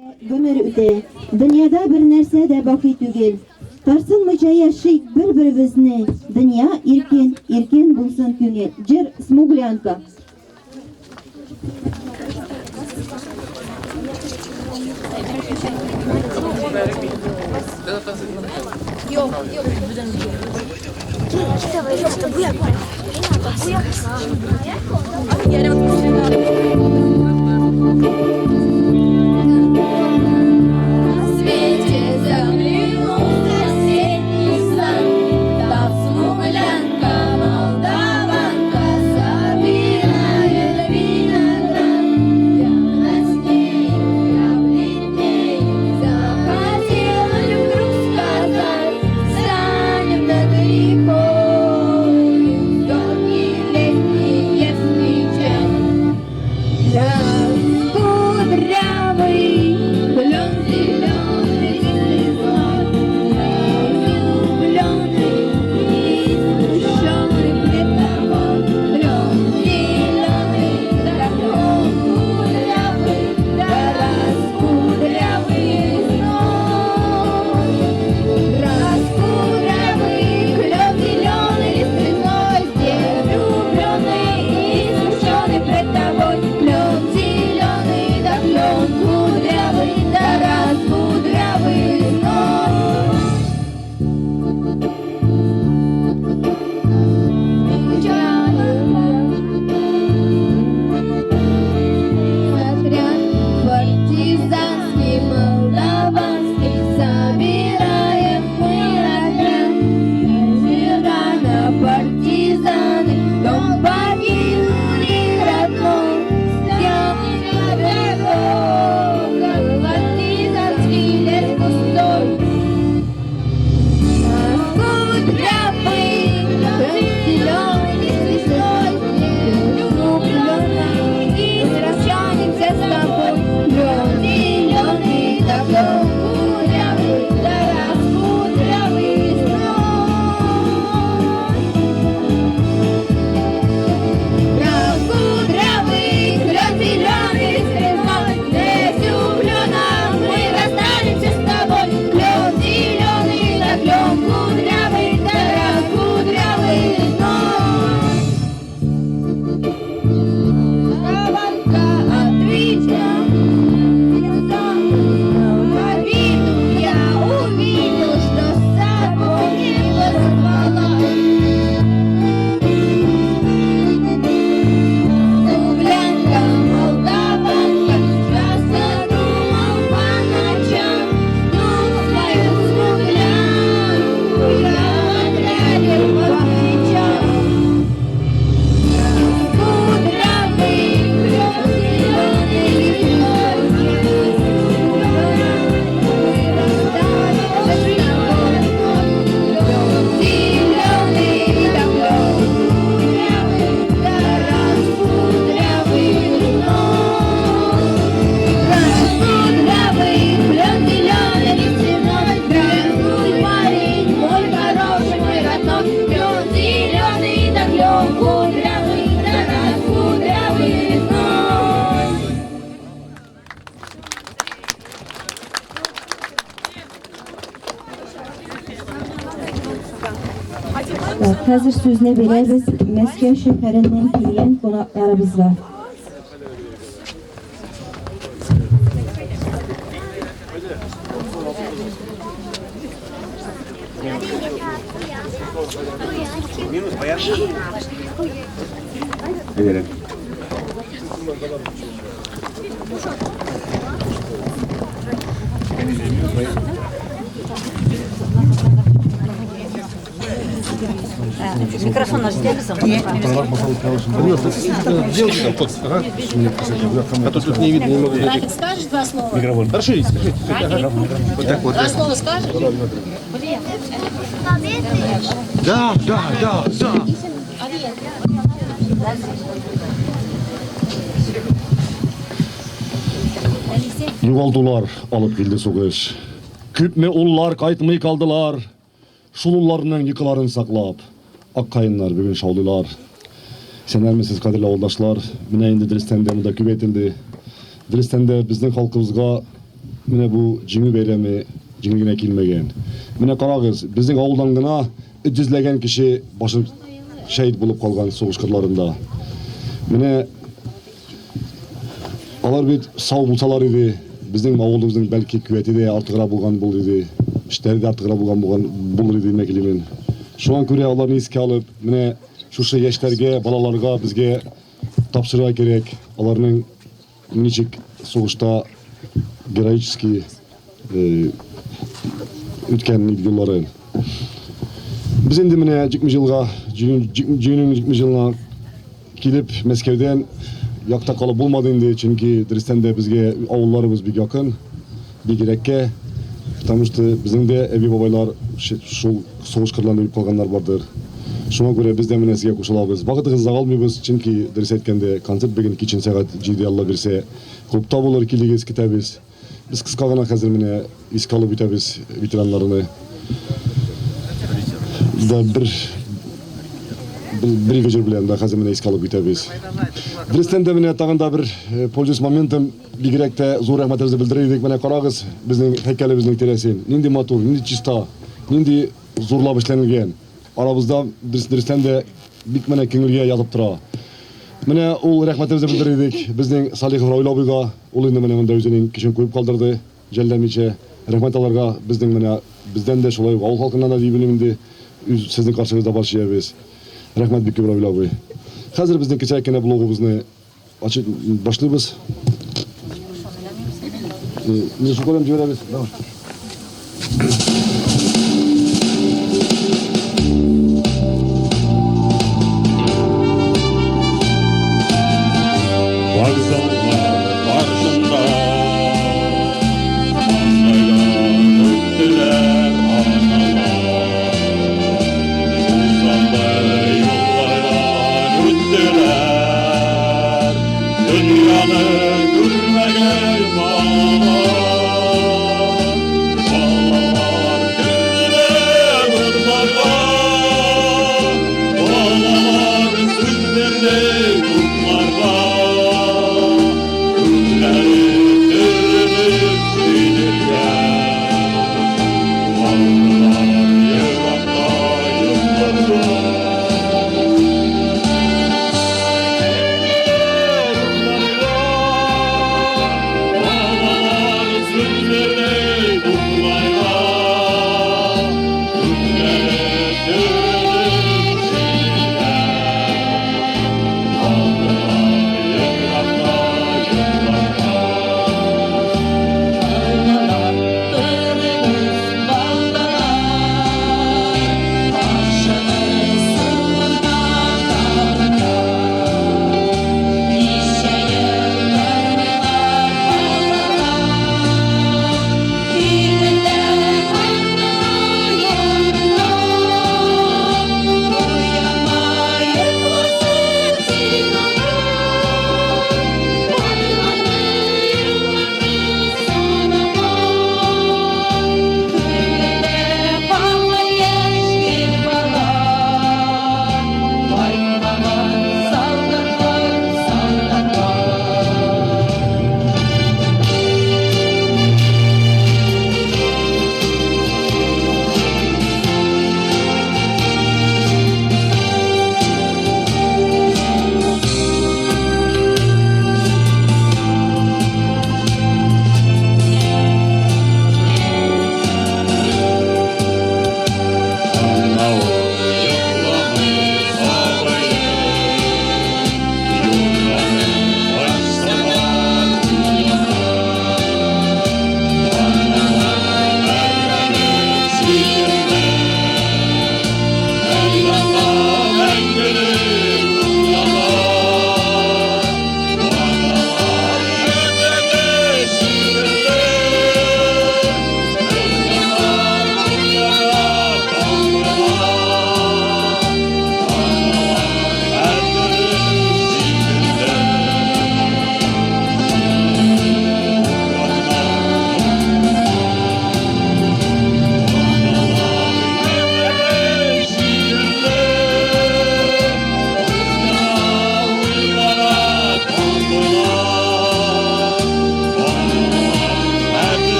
Гомер үтә. Дөньяда бер нәрсә дә бакый түгел. Тарсынмыйча яшик бер-беребезне. Дөнья иркен, иркен булсын күңел. Җыр Смуглянка. Yok. İşte bu yak. Bu yak. Yere Hazır sözünə belə biz Məskəv şəhərindən gələn qonaqlarımız var. Minus bayan. Evet. Микрофон наш сделай. Делайте там ага. А то тут не видно, не могу. Братик, скажешь два слова? Микрофон. Хорошо, скажите. Вот так вот. Два слова скажешь? Да. Югалдылар, алып келді соғыш. Күпме ұллар қайтмай қалдылар. Шулуларының йықыларын сақлап. Аққайынлар бүгін шаулылар. Сенермесіз қадірлі ауылдашлар, міне енді Дірістенде мұда көбейтілді. Дірістенде біздің халқымызға mine bu jingil beyremi jingilgine kilmegen. Mine karagız, bizning awuldan gana 300legen kişi başı şehit bulup kalgan soğuş kırlarında. Mine alar bit sağ bulsalar idi, bizning awulubuzning belki küveti de artıqıra bulgan bul idi. İşleri de artıqıra bulgan bulur idi mekilimin. Şu an köre alarını iske alıp, mine şu yaşlarga, balalarga bizge tapşırığa gerek. Alarının niçik soğuşta geroический ütken yılların. Biz endi mine 20 жылга, жүйөнүн 20 жылына келип Мескевден якта калып болмады энди, чүнки Дристенде бизге авылларыбыз бик якын, бик ирекке. Потому что биздин де эби бабайлар ушул согуш кырларында өлүп калгандар бардыр. Шуңа көрө биз да менен сизге кошулабыз. Багытыгызды калмайбыз, чүнки Дрис айтканде концерт беген кичен сагат 7 Алла берсе, клубта болор килигиз кетебиз. Biz kıska gana hazır mine iskalı bitebiz veteranlarını da bir gece bilen de hazır mine iskalı bitebiz. Dris'ten de mine tağında bir polisi momentum bigirekte zor rahmetimizi bildireydik mine karagız bizning heykelimizning telesin. Nindi motor, nindi çista, nindi zorlab işlenilgen. Arabızda Dris'ten de bik mine kengilge yazıp tura. Mine ol rahmetimizi bildireydik. Bizning Salihov Raul abiga ol endi mine mында өзүнүн кишин коюп калдырды. Желдемиче рахмат аларга биздин мine бизден де шулай ауыл халкынан да дейбилимди. Сиздин каршыңызда баш ийебиз. Рахмат бик көп Раул аби. Хәзер биздин кечәкене блогыбызны ачып башлыйбыз. Мин шукалам җибәрәбез. Давай. Vokzallar karşında mangaydan öptüler analar. Uzandı yollardan öttüler, dünyanı görmegen bağlar.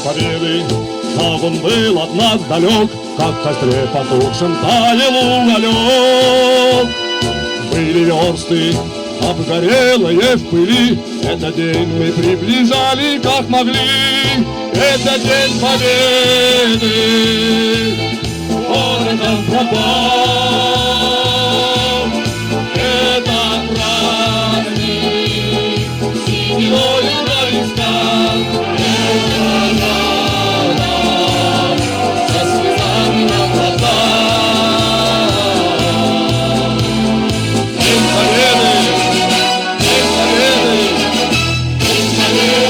победы, как он был от нас далек, как в костре потухшем таял уголек. Были версты, обгорелые в пыли, этот день мы приближали, как могли. Это день победы, городом пропал. Это праздник, синевою на висках. Это надо, со слезами на глазах. День победы, день победы, день победы.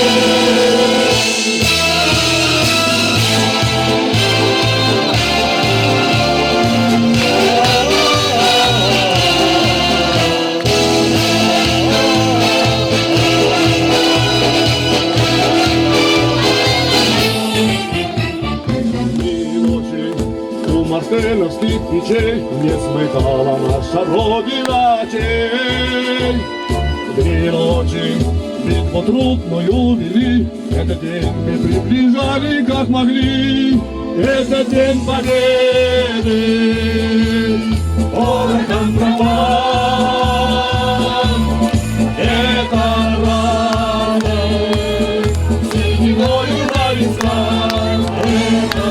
Мартеновских печей не смыкала наша Родина очей. Дни и ночи битву трудную вели, этот день мы приближали, как могли. Это день победы, городом пропал. Это радость, синевою на висках. Это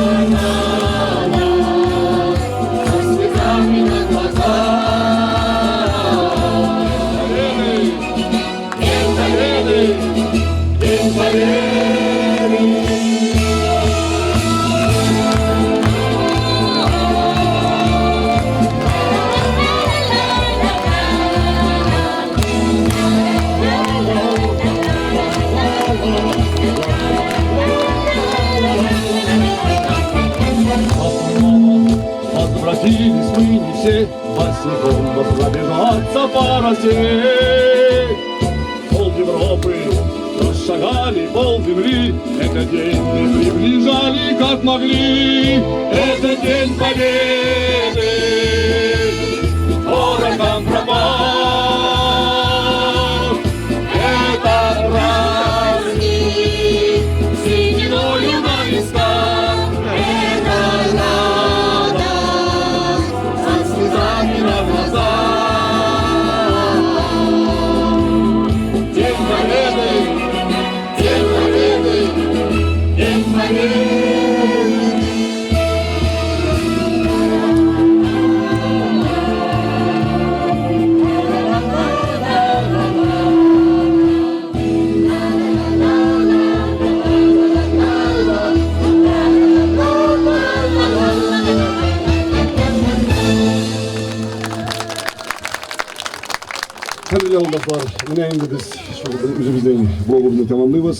возвратились мы не все, босиком пробежаться по росе. Пол Европы расшагали, пол земли, этот день мы приближали, как могли. Это день победы, городом пропал. Это праздник, синевою на висках. Это радость, со слезами на глазах. День победы, день победы, день победы. Қадірлі ауылдастар, міне енді біз өзіміздің блогымызды тамамлаймыз.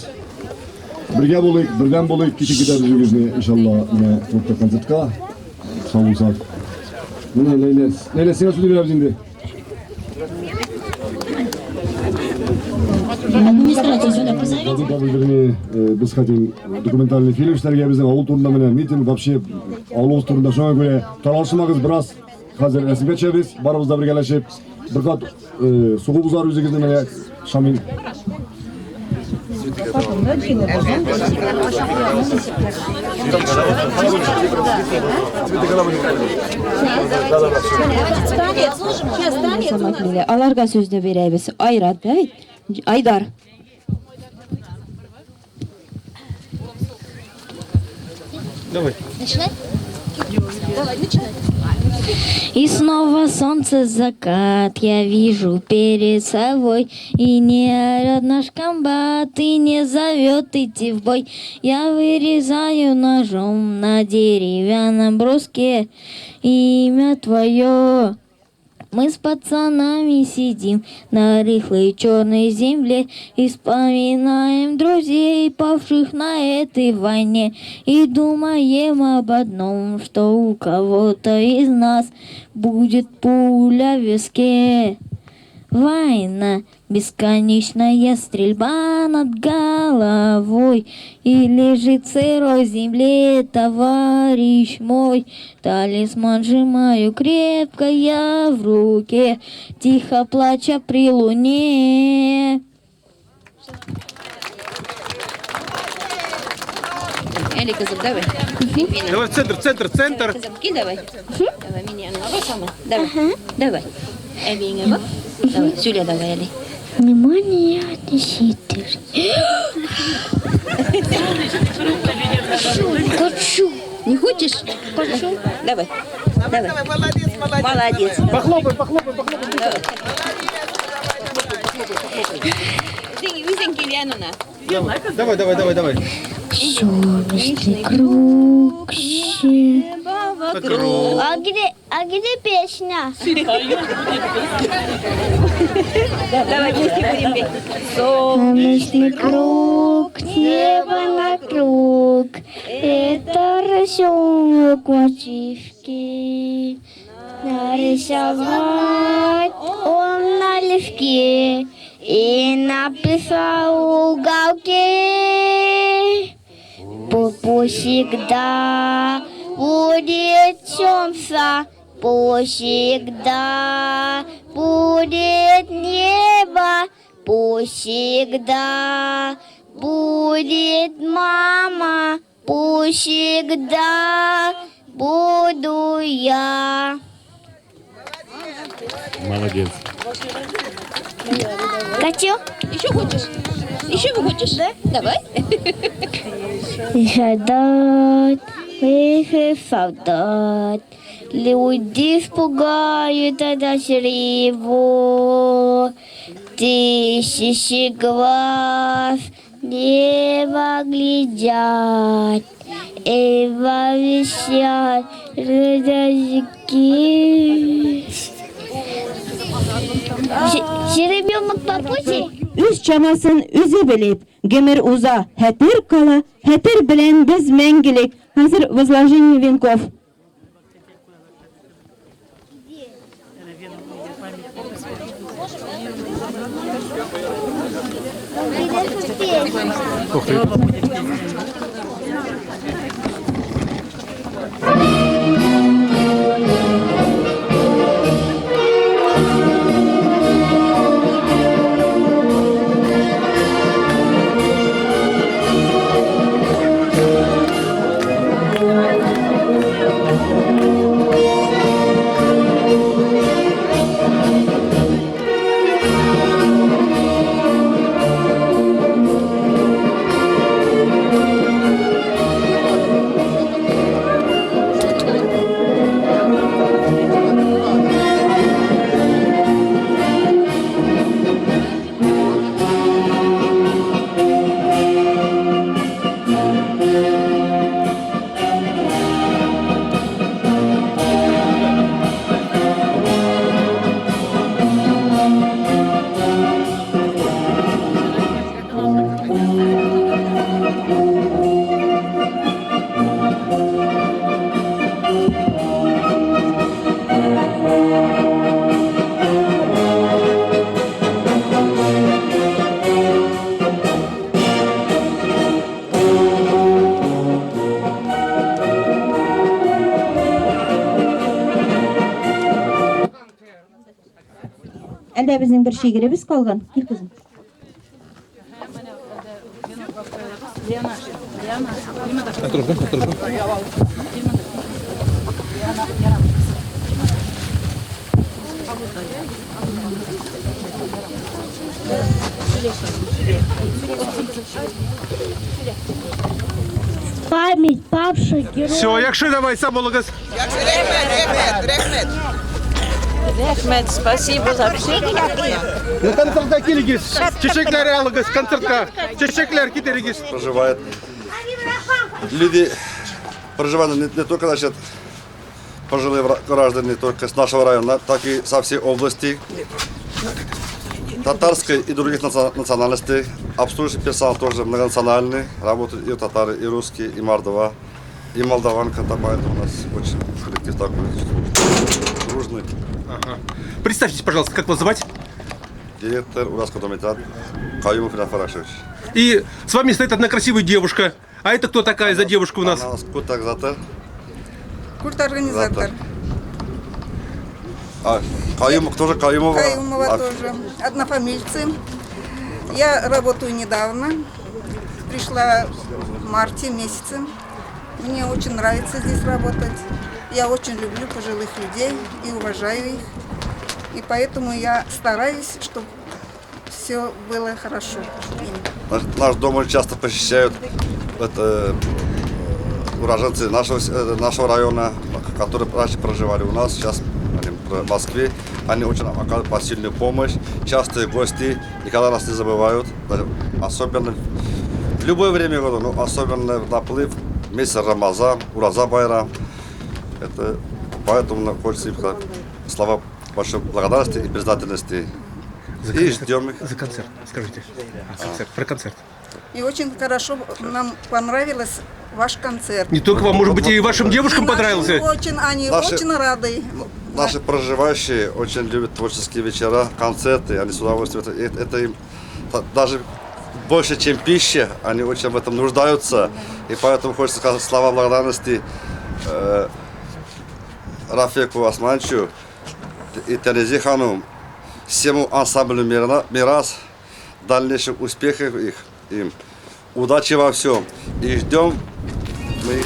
Бірге болайық, бірден болайық, кете-кете біз өзіне, иншалла, міне тоқта концертқа. Сау болсақ. Міне Лейлес. Лейлес, сен сөйлей береміз енді. Біз хотим документальный фильм işlerге біздің ауыл турында міне митинг, вообще ауылымыз турында шоңа көре таралшымағыз біраз. Қазір рәсімге түсеміз, барымызда біргелешіп. Бірқат суғыбызар өзігізді міне Шамил. Аларға сөзді береміз. Айрат, Айдар. Давай. Начинать? Давай, начинай. И снова солнце закат я вижу перед собой. И не орёт наш комбат, и не зовет идти в бой. Я вырезаю ножом на деревянном бруске имя твое. Мы с пацанами сидим на рыхлой черной земле и вспоминаем друзей, павших на этой войне, и думаем об одном, что у кого-то из нас будет пуля в виске. Война, бесконечная стрельба над головой, и лежит в сырой земле товарищ мой. Талисман сжимаю крепко я в руке, тихо плача при луне. Эли, кызым, давай. Давай в центр, центр, центр. Кызым, кидавай. Давай, меня на самое. Давай. Давай. Эбиңе бak. Давай, сөйле давай, Эли. Внимание, носитель. Хочу. Не хочешь? Хочу. Давай. Давай. Молодец. Похлопай, похлопай, похлопай. Давай. Визенький Ленуна. Давай, давай, давай, давай. Солнечный круг. Круг. А где песня? Давай вместе будем петь. Солнечный круг, небо вокруг. Это рисунок мальчишки. Нарисовать он на листке и написал в уголке. Пусть всегда будет солнце, пусть всегда будет небо, пусть всегда будет мама, пусть всегда буду я. Молодец. Хочу. Еще хочешь? Еще вы хочешь? Да? Давай. Солдат, солдат, люди испугают от его. Тысячи глаз небо глядят, и висят языки. Жеребенок по пути? Үз чамасын үзе белеп, гомер уза, хәтер кала, хәтер белән без мәңгелек. Хәзер возложение венков. Әлдә безнең бер шигыребез калган. Кил кызым. Осторожно, осторожно. Память павших героев. Все, якши давай, самологас. Рахмет, спасибо за все. Концертка келегіз. Чешеклер алығыз, концертка. Чешеклер кетерегіз. Проживают. Люди проживают не только, значит, пожилые граждане, не только с нашего района, так и со всей области, татарской и других национальностей. Обслуживающий персонал тоже многонациональный. Работают и татары, и русские, и мордова, и молдаванка. Поэтому у нас очень коллектив такой дружный. Ага. Представьтесь, пожалуйста, как вас звать? Директор Уральского комитета Каюмов Илья Фарашевич. И с вами стоит одна красивая девушка. А это кто такая за девушка у нас? Она у нас курт-организатор. Курт-организатор. Каюмов тоже, Каюмова. Каюмова тоже. Однофамильцы. Я работаю недавно. Пришла в марте месяце. Мне очень нравится здесь работать. Я очень люблю пожилых людей и уважаю их. И поэтому я стараюсь, чтобы все было хорошо. Наш дом очень часто посещают уроженцы нашего района, которые раньше проживали у нас, сейчас они в Москве. Они очень оказывают посильную помощь. Частые гости никогда нас не забывают. Особенно в любое время года, но особенно в наплыв месяца Рамазан, Ураза Байрам. Это поэтому хочется им сказать слова большой благодарности и признательности. И ждем их. За концерт, скажите. Концерт, про концерт. И очень хорошо нам понравился ваш концерт. Не только вам, может быть, и вашим девушкам И нашим понравился? Они Наши- очень рады. Наши проживающие очень любят творческие вечера, концерты, они с удовольствием. Это им даже больше, чем пища, они очень в этом нуждаются. И поэтому хочется сказать слова благодарности Рафику Османчу и Терезе Ханум, всему ансамблю «Мирас», дальнейших успехов им. Удачи во всем. И ждем мы их.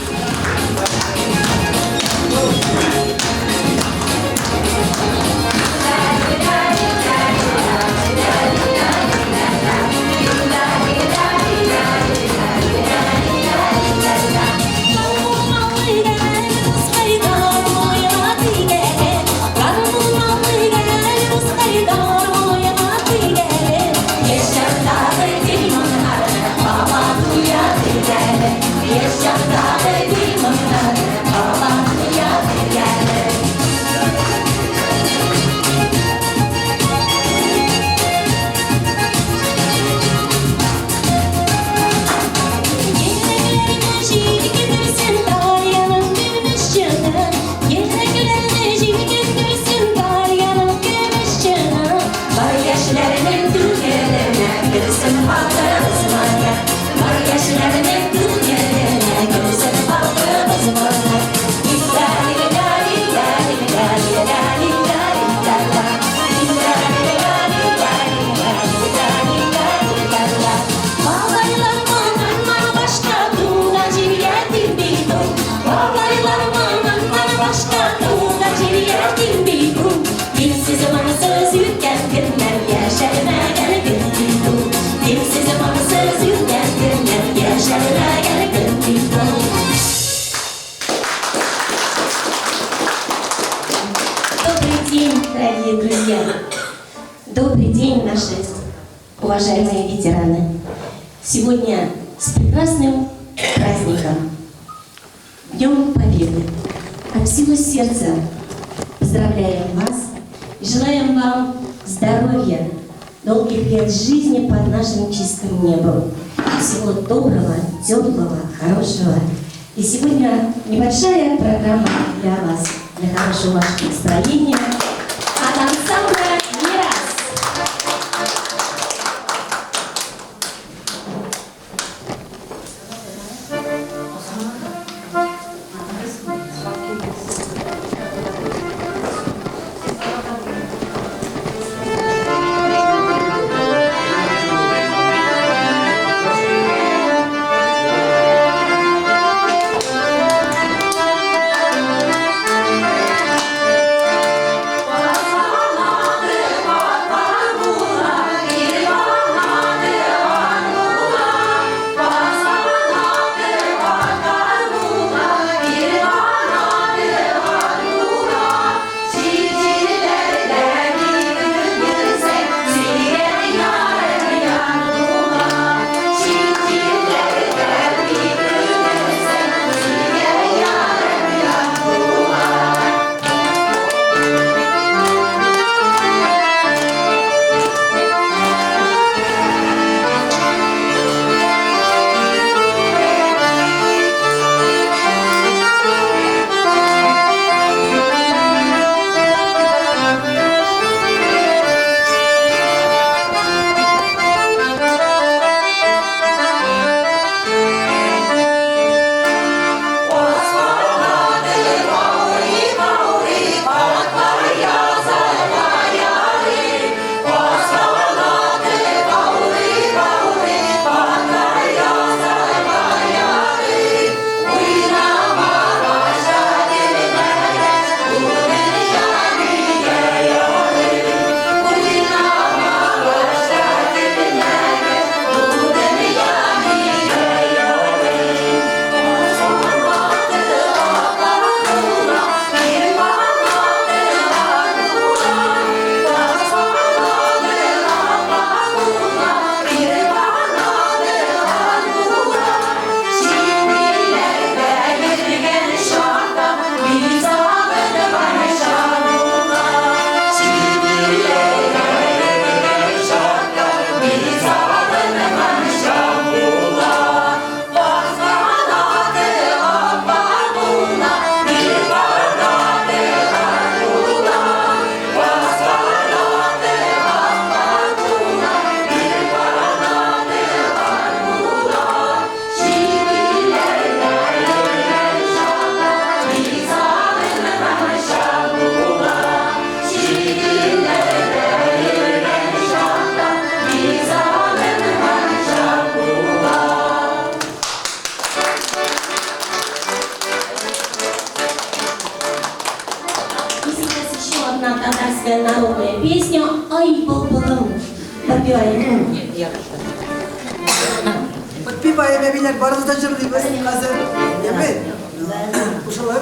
Добрый день, дорогие друзья! Добрый день, наши уважаемые ветераны! Сегодня с прекрасным праздником, Днем Победы! От всего сердца поздравляем вас и желаем вам здоровья, долгих лет жизни под нашим чистым небом. Всего доброго, теплого, хорошего. И сегодня небольшая программа для вас, для хорошего вашего настроения от ансамбля «Мирас». одна татарская народная песня «Ай, был-былым». Попиваем. Подпеваем, я меня барызда жырлайбыз қазір. Еме? Ушалар.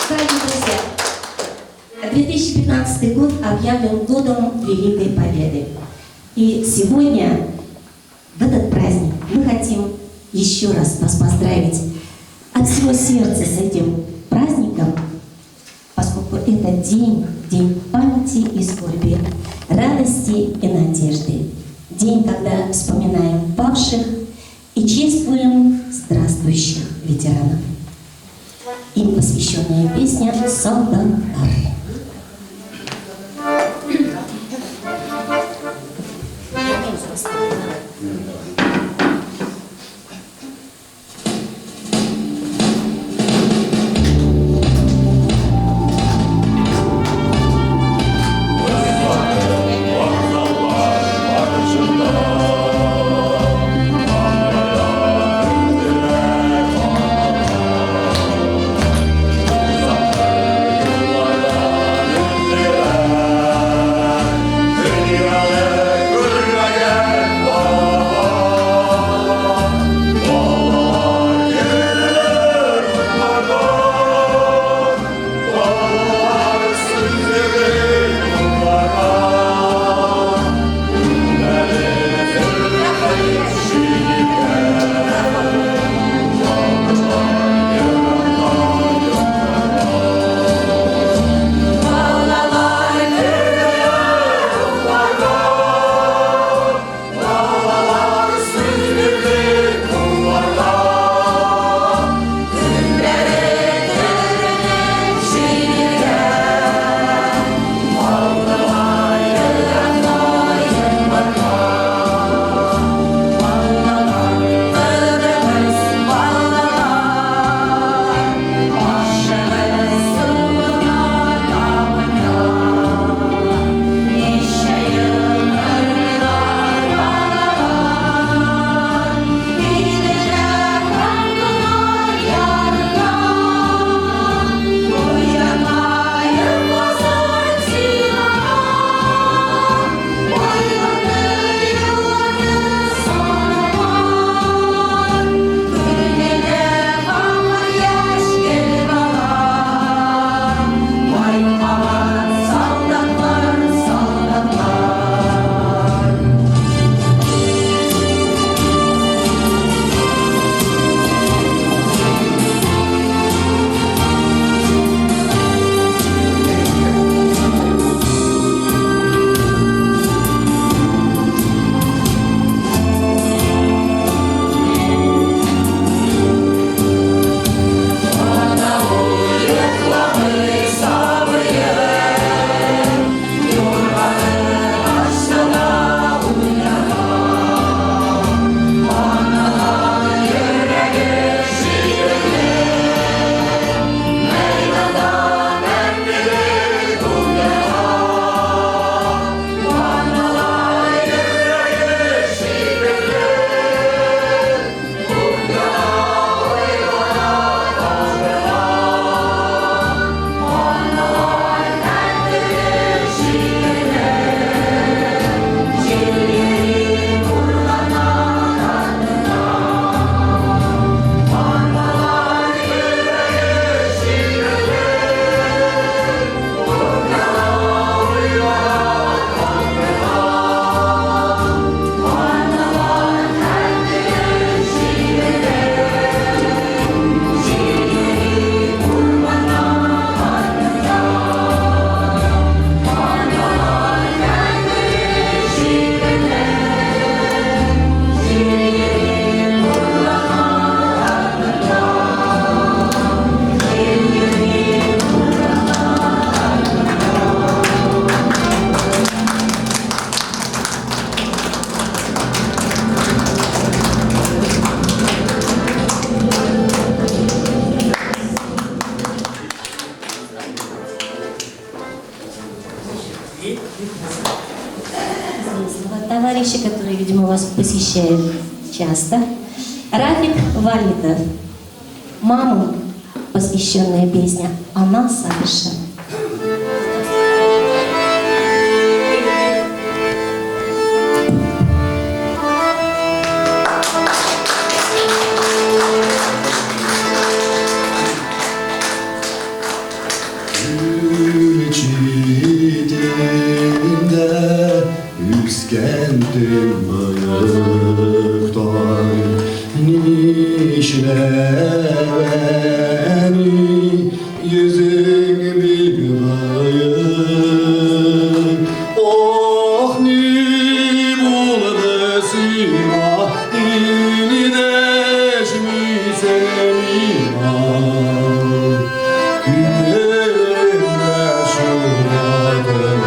Дорогие друзья, 2015 год объявлен годом Великой Победы. И сегодня, в этот праздник, мы хотим еще раз вас поздравить от всего сердца с этим праздником, поскольку это день памяти и скорби, радости и надежды. День, когда вспоминаем павших и чествуем здравствующих ветеранов. Им посвященная песня «Солдат». Товарищи, которые, видимо, вас посещают часто. Рафик Валитов. Маму посвященная песня «Она Саша». Üskendim bayıktan nişle beni yüzün bir bayık oh ni buldu sima ini deşmi semima günlerimde şuradım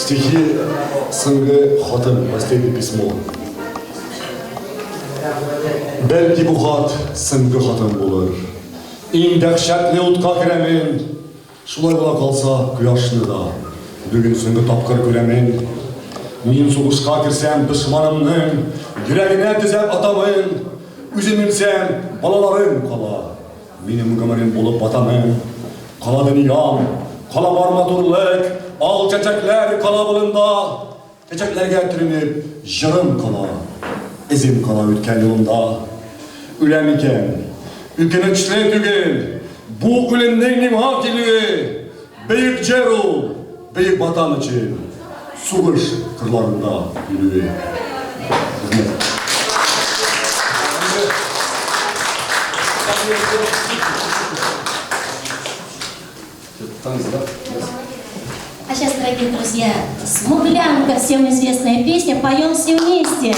Стихи Сыңгы хатын, последнее письмо. Belki bu hat Сыңгы хатын bulur. İn dehşetli utqa kiremin. Şulay ola kalsa kıyaşlı da. Bugün Сыңгы tapkır göremin. Min soğuşqa kirsem düşmanımның. Yüreğine dizep atamın. Üzümümsem balalarım kala. Benim gımarım bulup batamın. Kala dünyam, kala barmaturluk. Al çiçekler kalabalığında, çiçeklerge türünüp jırım kala, ezim kala ütken yolunda. Ülem iken, ükençli tügül, bu ülemden nimha geliyor. Büyük ceru, büyük vatan için, suğuş kırlarında yürüyor. А сейчас, дорогие друзья, «Смуглянка», всем известная песня, поем все вместе.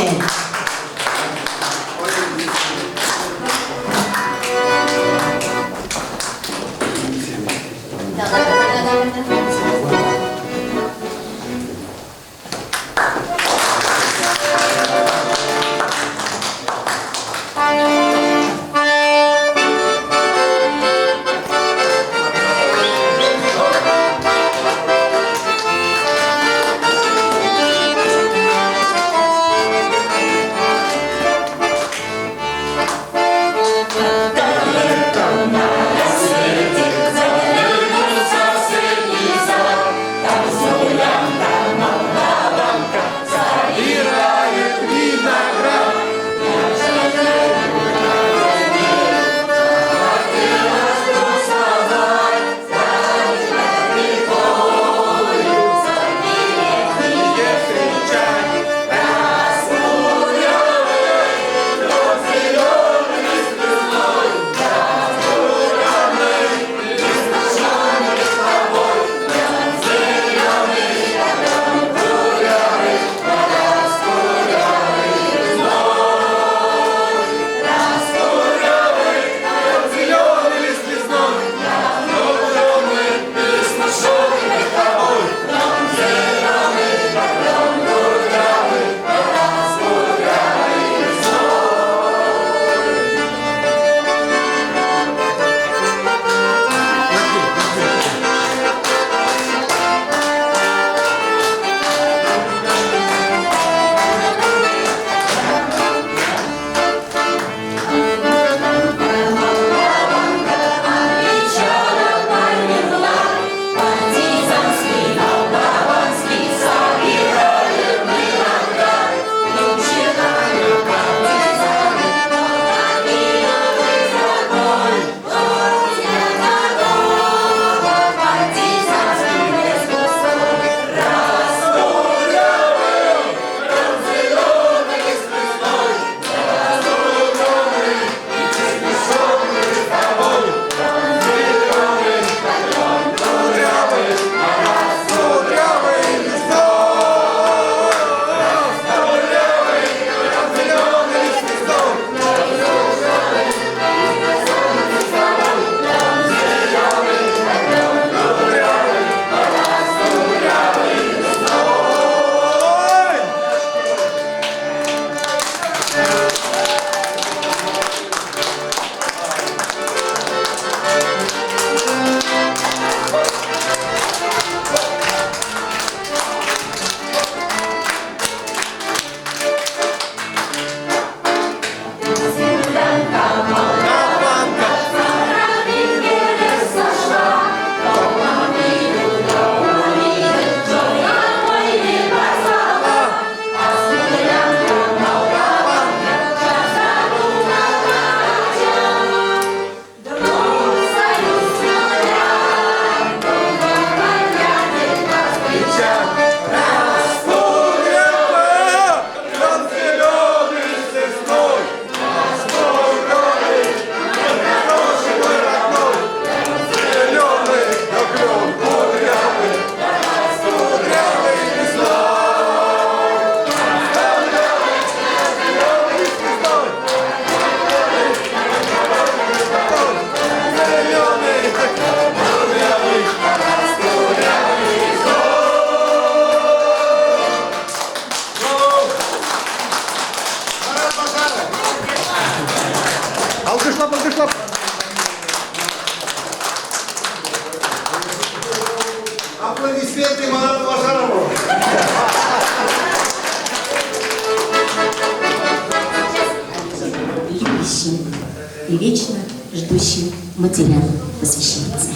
башлап. Аплодисменты Марату Башарову. Любящим и вечно ждущим матерям посвящается.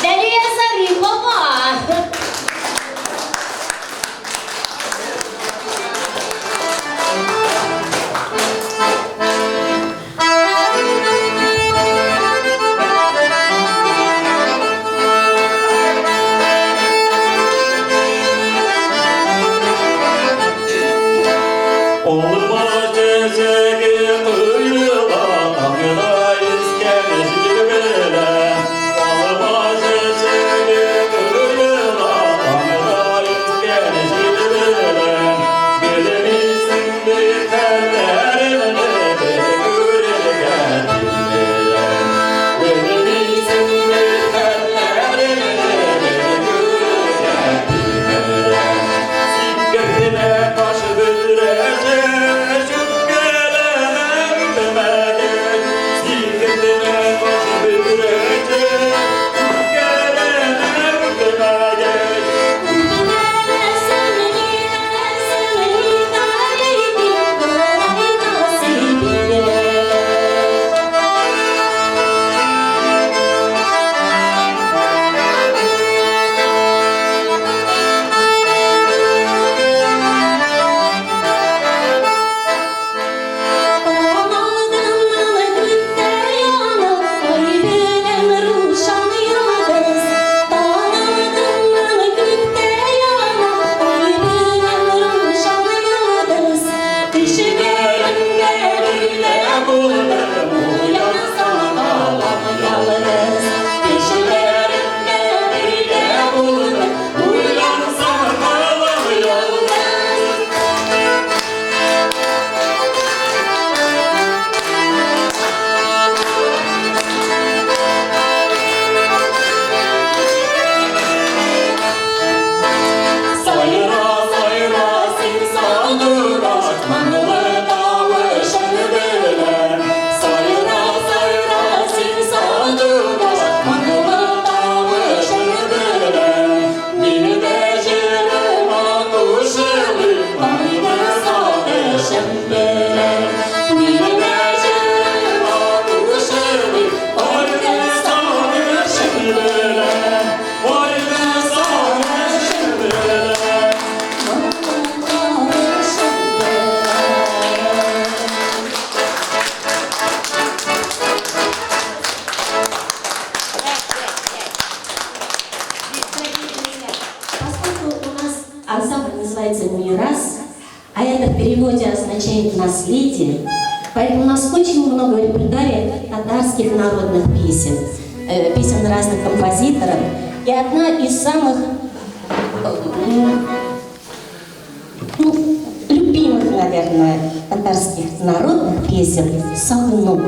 Дар'я Зарипова. Olmaz cezegi kıyıla, akıda isken zilbele. Olmaz cezegi kıyıla, akıda isken zilbele. Bilmişsin bir tellerimle de gürülgen dillere. Bilmişsin bir tellerimle de gürülgen dillere. Sikretine karşı bülrecek. Ансамбль называется «Мирас», а это в переводе означает «наследие». Поэтому у нас очень много репертуария татарских народных песен, песен разных композиторов. И одна из самых любимых, наверное, татарских народных песен «Сагынук».